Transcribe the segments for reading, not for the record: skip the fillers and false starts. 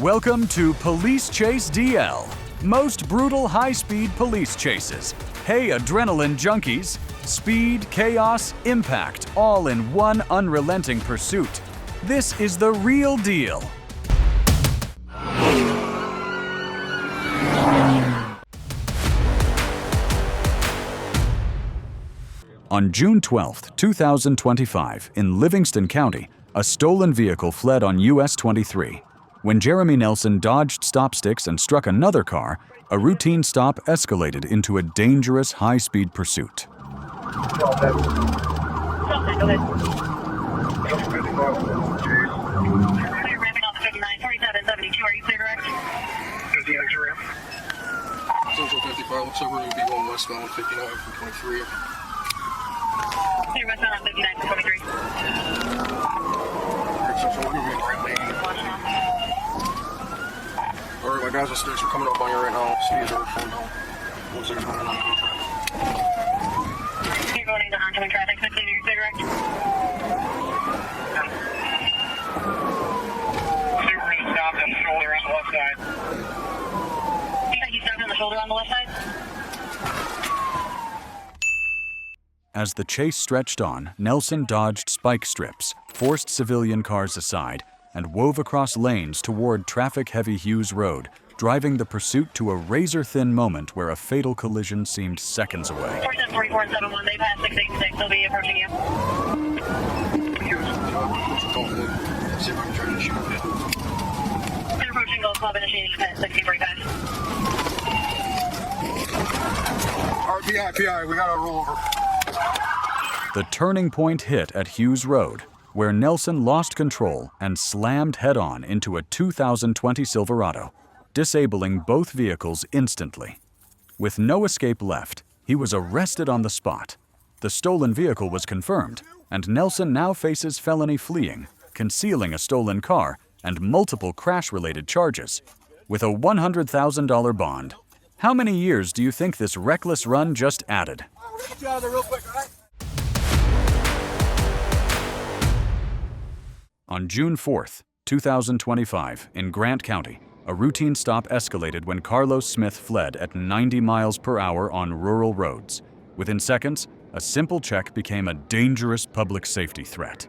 Welcome to Police Chase DL. Most brutal high-speed police chases. Hey, adrenaline junkies. Speed, chaos, impact, all in one unrelenting pursuit. This is the real deal. On June 12, 2025, in Livingston County, a stolen vehicle fled on US 23. When Jeremy Nelson dodged stop sticks and struck another car, a routine stop escalated into a dangerous high-speed pursuit. Central 55, looks like we're going to be going westbound 59 from 23. Hey, westbound on 59 from 23. Central, we're going to be in the right lane. Alright, my guys upstairs are coming up on you right now. Speed is over 4 now. 169 on 23. You're going into oncoming traffic, 15 degrees direct. Super stopped on the shoulder on the left side. You said he stopped on the shoulder on the left side? As the chase stretched on, Nelson dodged spike strips, forced civilian cars aside, and wove across lanes toward traffic-heavy Hughes Road, driving the pursuit to a razor-thin moment where a fatal collision seemed seconds away. 4744 and 71, they passed 686, they'll be approaching you. See if I can try to shoot it. They're approaching Gold Club, initiating at 6045. Alright, PI, we got to roll over. The turning point hit at Hughes Road, where Nelson lost control and slammed head-on into a 2020 Silverado, disabling both vehicles instantly. With no escape left, he was arrested on the spot. The stolen vehicle was confirmed, and Nelson now faces felony fleeing, concealing a stolen car, and multiple crash-related charges. With a $100,000 bond, how many years do you think this reckless run just added? Get you out of there real quick, alright? On June 4, 2025, in Grant County, a routine stop escalated when Carlos Smith fled at 90 miles per hour on rural roads. Within seconds, a simple check became a dangerous public safety threat.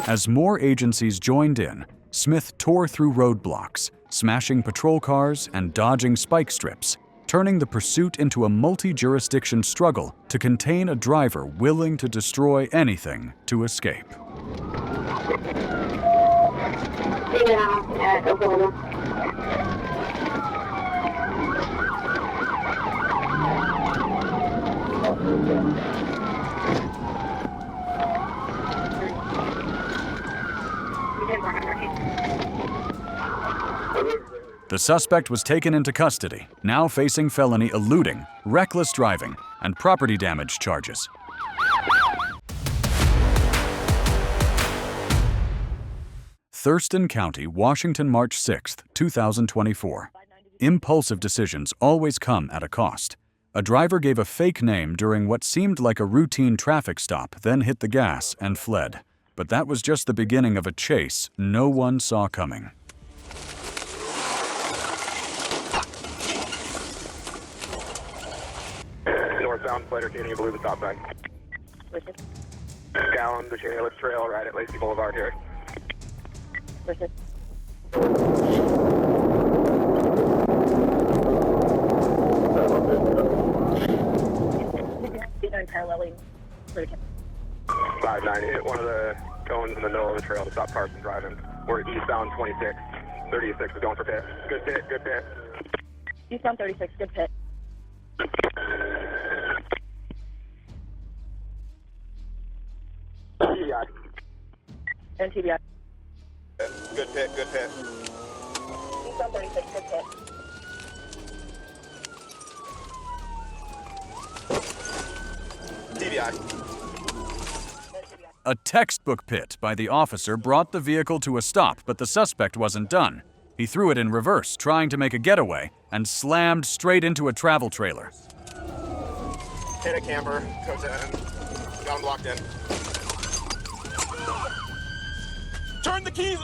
As more agencies joined in, Smith tore through roadblocks, smashing patrol cars and dodging spike strips, turning the pursuit into a multi-jurisdiction struggle to contain a driver willing to destroy anything to escape. The suspect was taken into custody, now facing felony eluding, reckless driving, and property damage charges. Thurston County, Washington, March 6, 2024. Impulsive decisions always come at a cost. A driver gave a fake name during what seemed like a routine traffic stop, then hit the gas and fled. But that was just the beginning of a chase no one saw coming. Northbound, Flight Arcadia, blue the top side. Listen. Down the Chairless Trail, right at Lacey Boulevard here. Listen. Paralleling. 5-9, hit one of the cones in the middle of the trail to stop cars from driving. We're eastbound 26. 36 is going for pit. Good pit, good pit. Eastbound 36, good pit. TBI. And TBI. Good pit, good pit. Eastbound 36, good pit. TBI. A textbook pit by the officer brought the vehicle to a stop, but the suspect wasn't done. He threw it in reverse, trying to make a getaway, and slammed straight into a travel trailer. Hit a camper, coach in, got him blocked in. Turn the keys!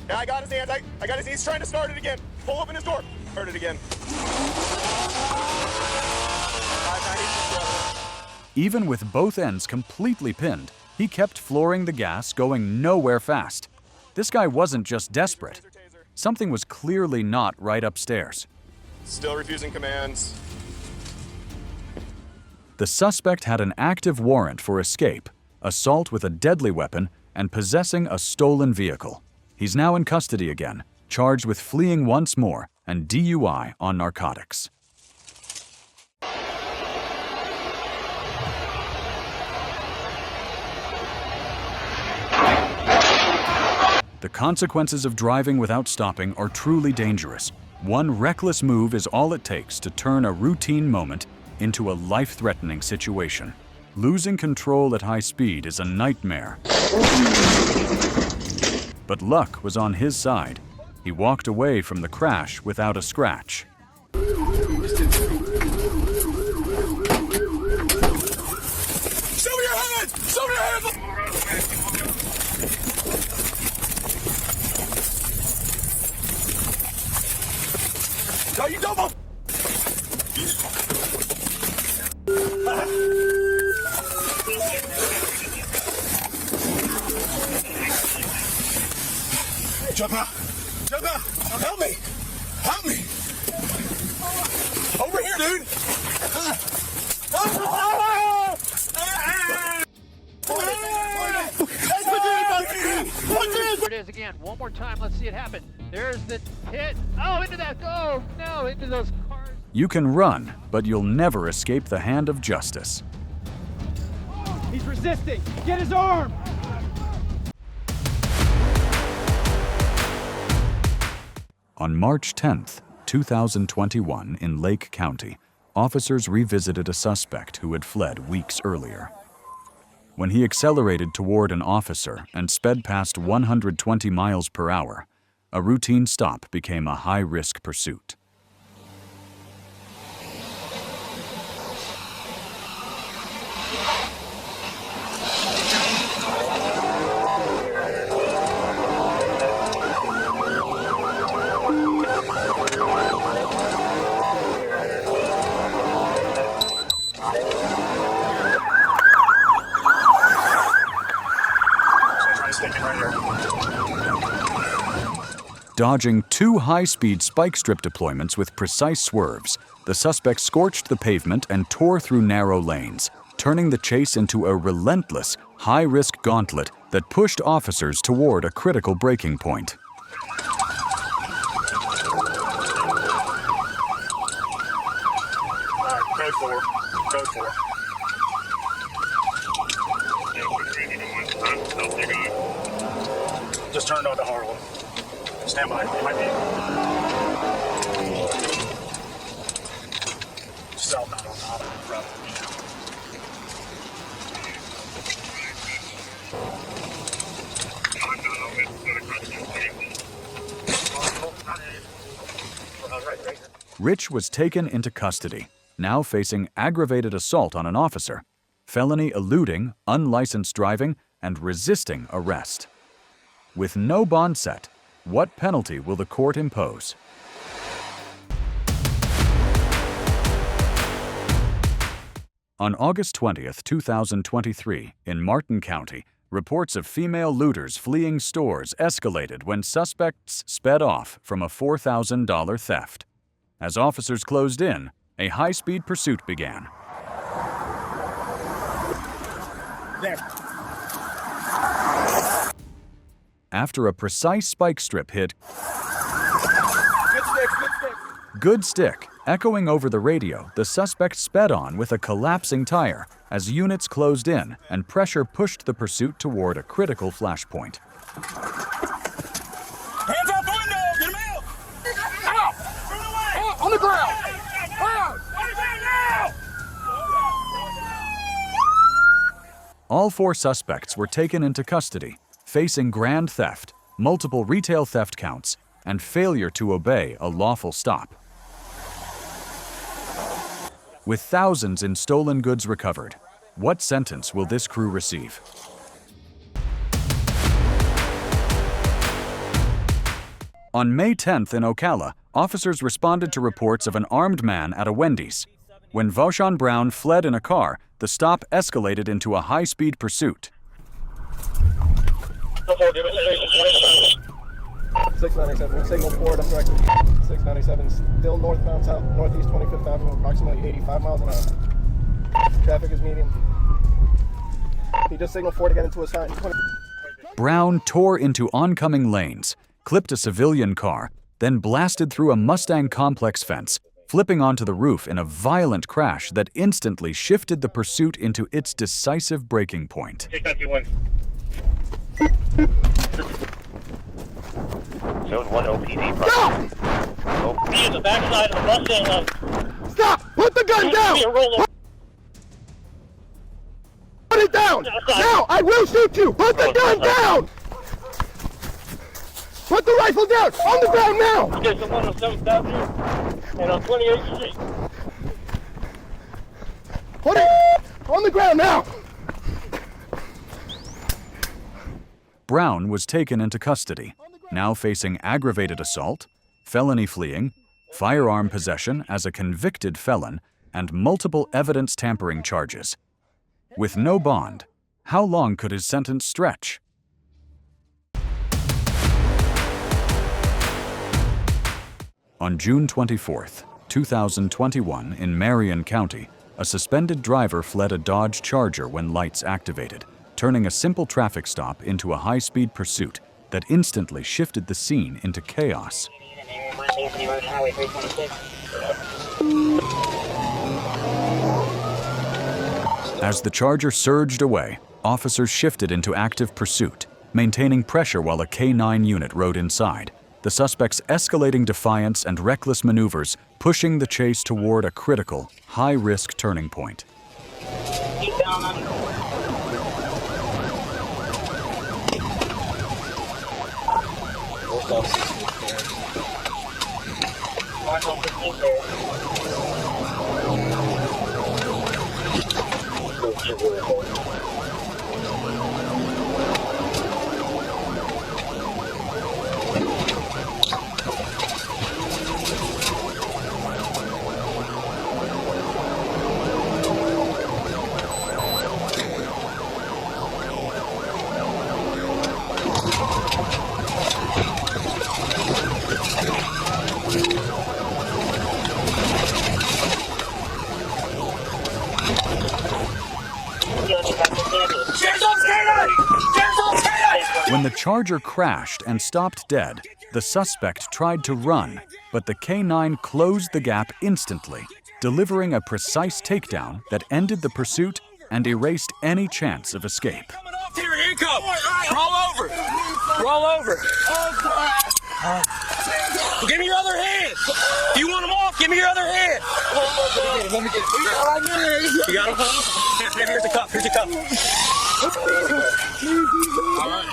Yeah, I got his hand, I got his, he's trying to start it again. Pull open his door. Start it again. Even with both ends completely pinned, he kept flooring the gas, going nowhere fast. This guy wasn't just desperate. Something was clearly not right upstairs. Still refusing commands. The suspect had an active warrant for escape, assault with a deadly weapon, and possessing a stolen vehicle. He's now in custody again, charged with fleeing once more and DUI on narcotics. The consequences of driving without stopping are truly dangerous. One reckless move is all it takes to turn a routine moment into a life-threatening situation. Losing control at high speed is a nightmare. But luck was on his side. He walked away from the crash without a scratch. Show me your hands! Show me your hands! No, you don't move! Jump out! Jump out! Help me! Help me! Over here, dude! There it is again. One more time. Let's see it happen. There's the hit. Oh, into that. Oh, no, into those cars. You can run, but you'll never escape the hand of justice. He's resisting. Get his arm. On March 10th, 2021, in Lake County, officers revisited a suspect who had fled weeks earlier. When he accelerated toward an officer and sped past 120 miles per hour, a routine stop became a high-risk pursuit. Dodging two high-speed spike strip deployments with precise swerves, the suspect scorched the pavement and tore through narrow lanes, turning the chase into a relentless, high-risk gauntlet that pushed officers toward a critical breaking point. Code 4. Code 4. Just turned on to Harlem. Stand by. It might be. South not on top of the road. Rich was taken into custody, now facing aggravated assault on an officer, felony eluding, unlicensed driving, and resisting arrest. With no bond set, what penalty will the court impose? On August 20th, 2023, in Martin County, reports of female looters fleeing stores escalated when suspects sped off from a $4,000 theft. As officers closed in, a high-speed pursuit began. There. After a precise spike strip hit Good stick, good stick. Good Stick, echoing over the radio, the suspect sped on with a collapsing tire as units closed in and pressure pushed the pursuit toward a critical flashpoint. Hands out the window! Get him out! Out! Out! On the ground! Out! On the ground now! All 4 suspects were taken into custody, facing grand theft, multiple retail theft counts, and failure to obey a lawful stop. With thousands in stolen goods recovered, what sentence will this crew receive? On May 10th in Ocala, officers responded to reports of an armed man at a Wendy's. When Vaughn Brown fled in a car, the stop escalated into a high-speed pursuit. 697, signal forward, I'm directed. 697, still northbound, south, northeast 25th Avenue, approximately 85 miles an hour. Traffic is medium. He just signaled forward to get into a sign. Brown tore into oncoming lanes, clipped a civilian car, then blasted through a Mustang complex fence, flipping onto the roof in a violent crash that instantly shifted the pursuit into its decisive breaking point. Zone 1 OPD property. Be in the backside of the Mustang line. Stop! Put the gun down! Put it down! Now! I will shoot you! Put the gun down! Put the rifle down! On the ground now! There's the 107th Avenue and on 28th Street. Put it on the ground now! Brown was taken into custody, now facing aggravated assault, felony fleeing, firearm possession as a convicted felon, and multiple evidence tampering charges. With no bond, how long could his sentence stretch? On June 24, 2021, in Marion County, a suspended driver fled a Dodge Charger when lights activated, turning a simple traffic stop into a high-speed pursuit that instantly shifted the scene into chaos. As the Charger surged away, officers shifted into active pursuit, maintaining pressure while a K-9 unit rode inside, the suspect's escalating defiance and reckless maneuvers pushing the chase toward a critical, high-risk turning point. Keep down on When the Charger crashed and stopped dead, the suspect tried to run, but the K-9 closed the gap instantly, delivering a precise takedown that ended the pursuit and erased any chance of escape. Coming off here, handcuff! Roll over! Roll over! Give me your other hand! You want them off? Give me your other hand! Let me get it. You got him? Here's the cup. Here's the cup. All right.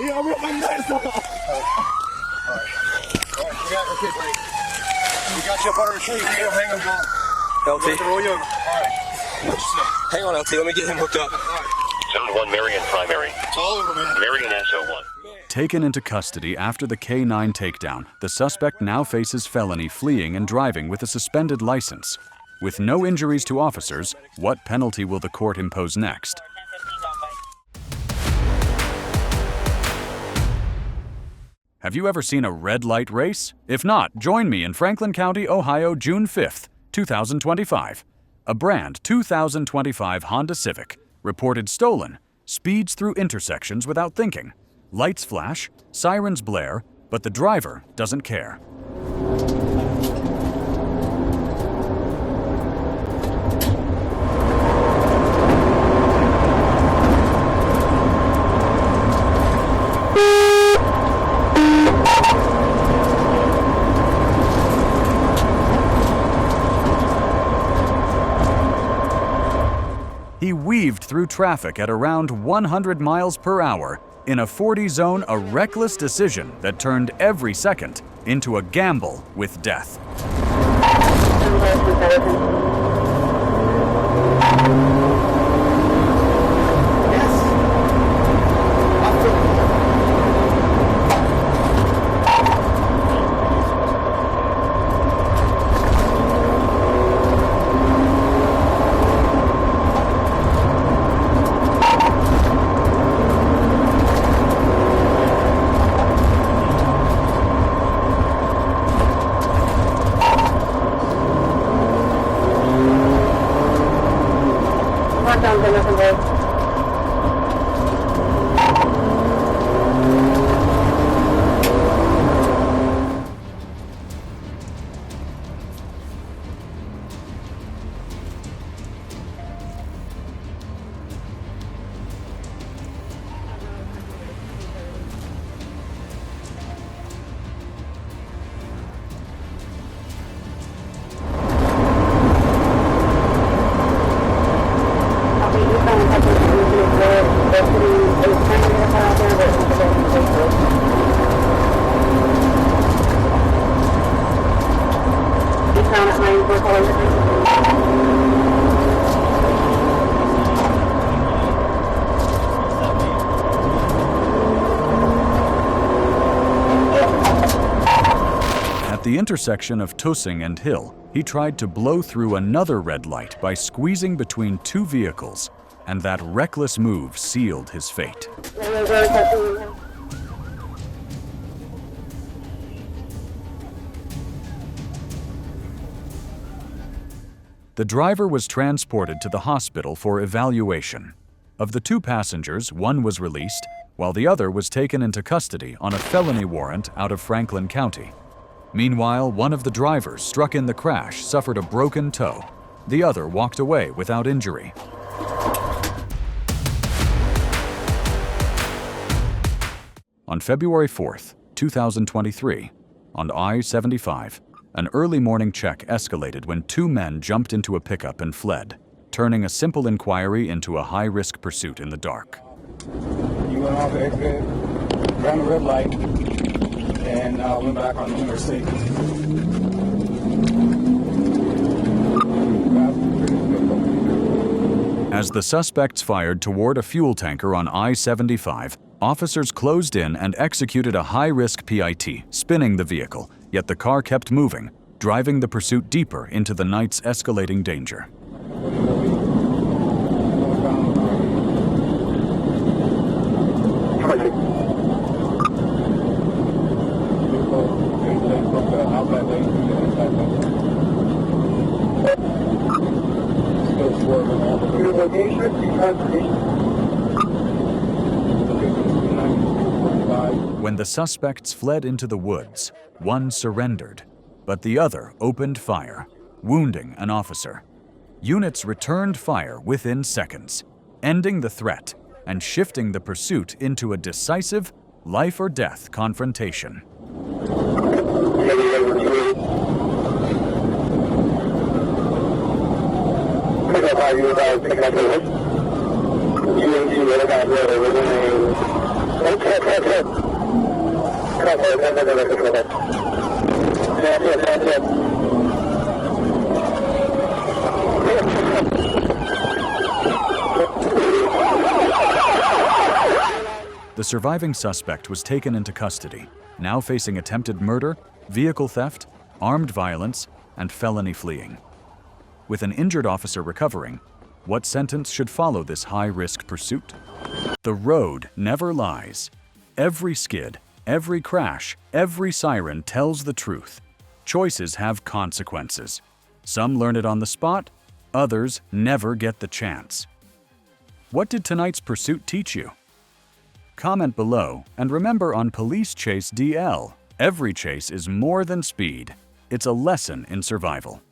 Yeah, I ripped my nuts off. All right. We got you up under the tree. Hang on, LT. Roll you over. All right. Hang on, LT. Let me get him hooked up. Zone 1 Marion primary. It's all over, man. Marion SO1. Taken into custody after the K-9 takedown, the suspect now faces felony fleeing and driving with a suspended license. With no injuries to officers, what penalty will the court impose next? Have you ever seen a red light race? If not, join me in Franklin County, Ohio, June 5th, 2025. A brand 2025 Honda Civic reported stolen, speeds through intersections without thinking. Lights flash, sirens blare, but the driver doesn't care. He weaved through traffic at around 100 miles per hour in a 40 zone, a reckless decision that turned every second into a gamble with death. At the intersection of Tosing and Hill, he tried to blow through another red light by squeezing between two vehicles, and that reckless move sealed his fate. The driver was transported to the hospital for evaluation. Of the two passengers, one was released, while the other was taken into custody on a felony warrant out of Franklin County. Meanwhile, one of the drivers struck in the crash suffered a broken toe. The other walked away without injury. On February 4th, 2023, on I-75, an early morning check escalated when two men jumped into a pickup and fled, turning a simple inquiry into a high-risk pursuit in the dark. You went off the exit, ran a red light, and went back on the interstate. As the suspects fired toward a fuel tanker on I-75, officers closed in and executed a high-risk PIT, spinning the vehicle, yet the car kept moving, driving the pursuit deeper into the night's escalating danger. When the suspects fled into the woods, one surrendered, but the other opened fire, wounding an officer. Units returned fire within seconds, ending the threat and shifting the pursuit into a decisive life-or-death confrontation. The surviving suspect was taken into custody, now facing attempted murder, vehicle theft, armed violence, and felony fleeing. With an injured officer recovering, what sentence should follow this high-risk pursuit? The road never lies. Every skid, every crash, every siren tells the truth. Choices have consequences. Some learn it on the spot, others never get the chance. What did tonight's pursuit teach you? Comment below, and remember, on Police Chase DL, every chase is more than speed. It's a lesson in survival.